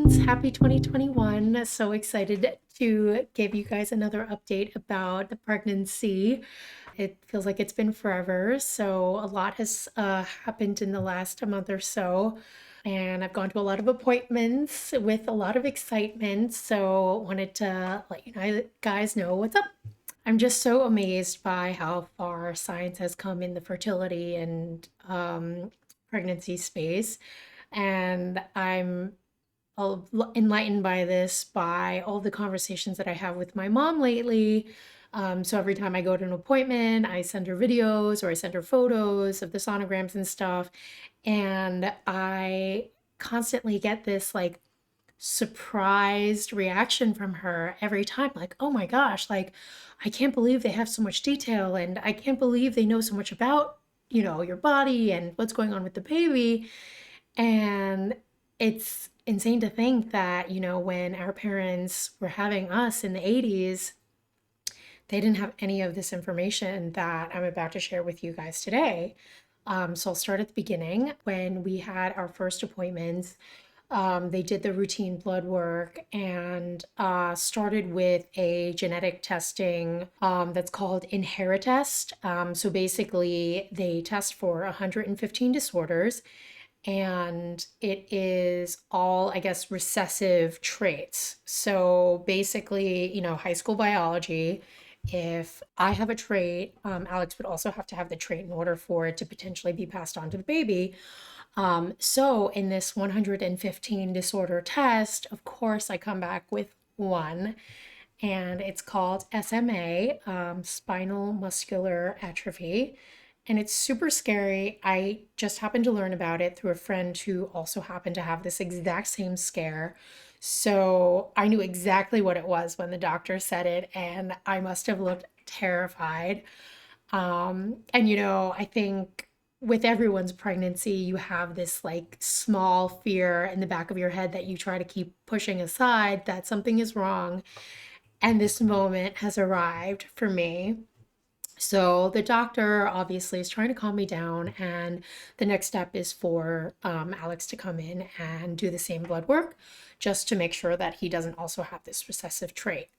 friends. Happy 2021. So excited to give you guys another update about the pregnancy. It feels like it's been forever. So a lot has happened in the last month or so. And I've gone to a lot of appointments with a lot of excitement. So wanted to let you guys know what's up. I'm just so amazed by how far science has come in the fertility and pregnancy space. And I'm enlightened by this by all the conversations that I have with my mom lately. So every time I go to an appointment, I send her videos or I send her photos of the sonograms and stuff. And I constantly get this like surprised reaction from her every time, like, oh my gosh, like, I can't believe they have so much detail and I can't believe they know so much about, your body and what's going on with the baby. And it's insane to think that, when our parents were having us in the 80s, they didn't have any of this information that I'm about to share with you guys today. So I'll start at the beginning. When we had our first appointments, they did the routine blood work and started with a genetic testing that's called Inheritest. So basically, they test for 115 disorders, and it is all, I guess, recessive traits. So basically, high school biology. If I have a trait, Alex would also have to have the trait in order for it to potentially be passed on to the baby. So in this 115 disorder test, of course, I come back with one, and it's called SMA, spinal muscular atrophy. And it's super scary. I just happened to learn about it through a friend who also happened to have this exact same scare. So I knew exactly what it was when the doctor said it, and I must have looked terrified. And I think with everyone's pregnancy, you have this like small fear in the back of your head that you try to keep pushing aside that something is wrong. And this moment has arrived for me. So the doctor obviously is trying to calm me down, and the next step is for Alex to come in and do the same blood work just to make sure that he doesn't also have this recessive trait.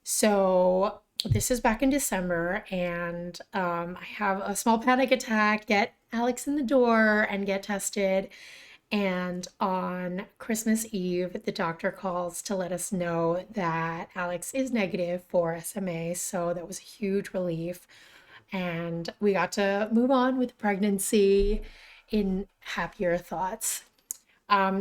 So this is back in December, and I have a small panic attack, get Alex in the door and get tested. And on Christmas Eve, the doctor calls to let us know that Alex is negative for SMA. So that was a huge relief. And we got to move on with pregnancy in happier thoughts.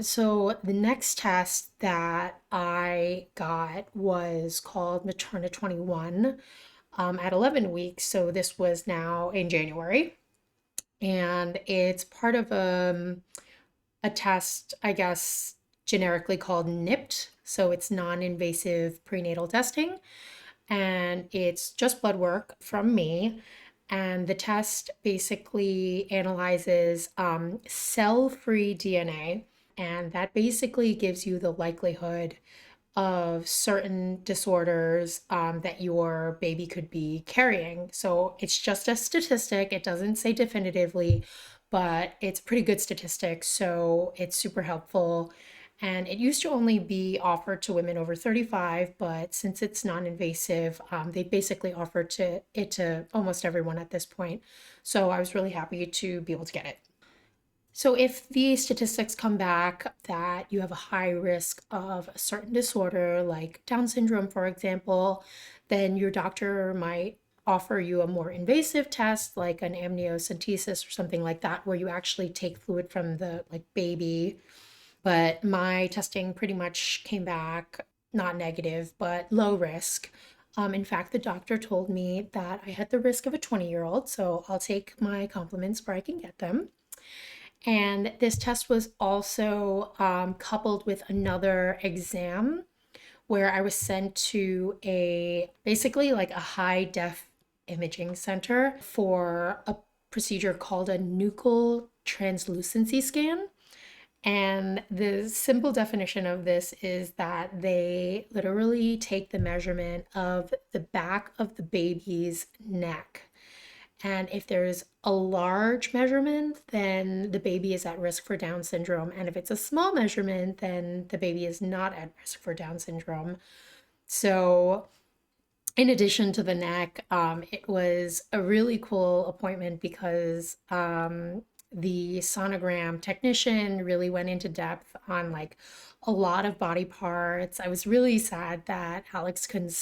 So the next test that I got was called Materna 21 at 11 weeks. So this was now in January. And it's part of a test, I guess, generically called NIPT. So it's non-invasive prenatal testing. And it's just blood work from me. And the test basically analyzes cell-free DNA, and that basically gives you the likelihood of certain disorders that your baby could be carrying. So it's just a statistic. It doesn't say definitively, but it's a pretty good statistic. So it's super helpful. And it used to only be offered to women over 35, but since it's non-invasive, they basically offered it to almost everyone at this point. So I was really happy to be able to get it. So if the statistics come back that you have a high risk of a certain disorder, like Down syndrome, for example, then your doctor might offer you a more invasive test, like an amniocentesis or something like that, where you actually take fluid from the like baby. But my testing pretty much came back not negative, but low risk. In fact, the doctor told me that I had the risk of a 20-year-old, so I'll take my compliments where I can get them. And this test was also coupled with another exam where I was sent to a basically like a high def imaging center for a procedure called a nuchal translucency scan. And the simple definition of this is that they literally take the measurement of the back of the baby's neck, And if there's a large measurement, then the baby is at risk for Down syndrome. And if it's a small measurement, then the baby is not at risk for Down syndrome. So, in addition to the neck, it was a really cool appointment because the sonogram technician really went into depth on like a lot of body parts. I was really sad that Alex couldn't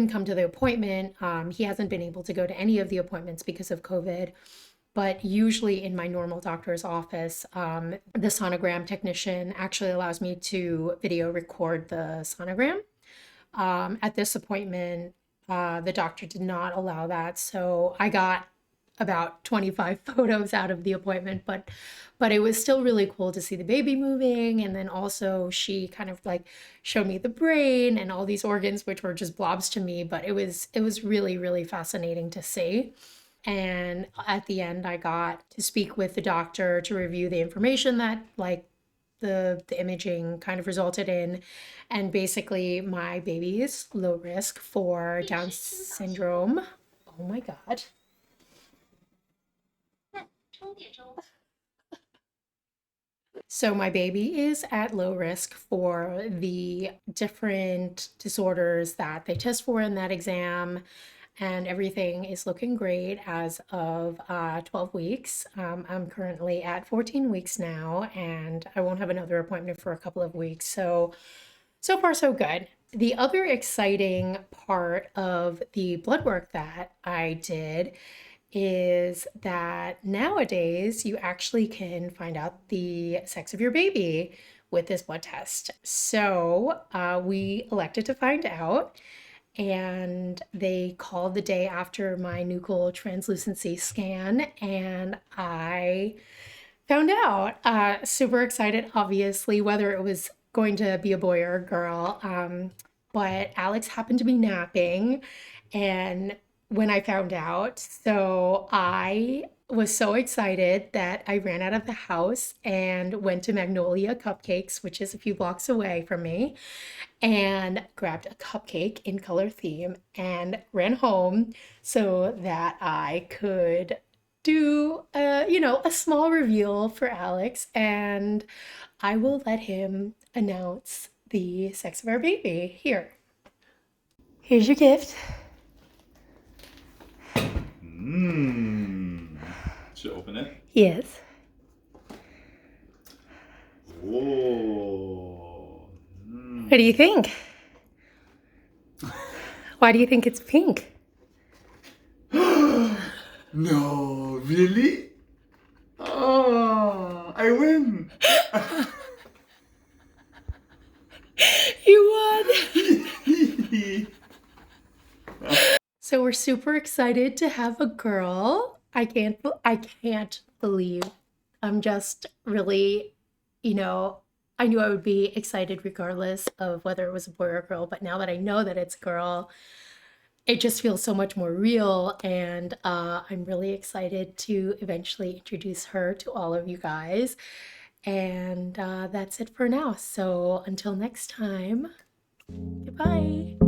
come to the appointment. He hasn't been able to go to any of the appointments because of COVID. But usually in my normal doctor's office, the sonogram technician actually allows me to video record the sonogram. At this appointment, the doctor did not allow that, so I got about 25 photos out of the appointment, but it was still really cool to see the baby moving, and then also she kind of like showed me the brain and all these organs which were just blobs to me, but it was really really fascinating to see. And at the end, I got to speak with the doctor to review the information that like the imaging kind of resulted in. And basically, my baby is low risk for Down syndrome. Oh my God. So, my baby is at low risk for the different disorders that they test for in that exam, and everything is looking great as of 12 weeks. I'm currently at 14 weeks now, and I won't have another appointment for a couple of weeks. So, so far, so good. The other exciting part of the blood work that I did is that nowadays you actually can find out the sex of your baby with this blood test. So we elected to find out, and they called the day after my nuchal translucency scan, and I found out. Super excited, obviously, whether it was going to be a boy or a girl. But Alex happened to be napping, and when I found out, so I was so excited that I ran out of the house and went to Magnolia Cupcakes, which is a few blocks away from me, and grabbed a cupcake in color theme and ran home so that I could do a small reveal for Alex, and I will let him announce the sex of our baby. Here's your gift. Should I open it? Yes. Whoa. What do you think? Why do you think it's pink? No, really? Oh, I win. You won. So we're super excited to have a girl. I can't believe. I'm just really, you know, I knew I would be excited regardless of whether it was a boy or a girl, but now that I know that it's a girl, it just feels so much more real, and I'm really excited to eventually introduce her to all of you guys. And that's it for now. So until next time, goodbye.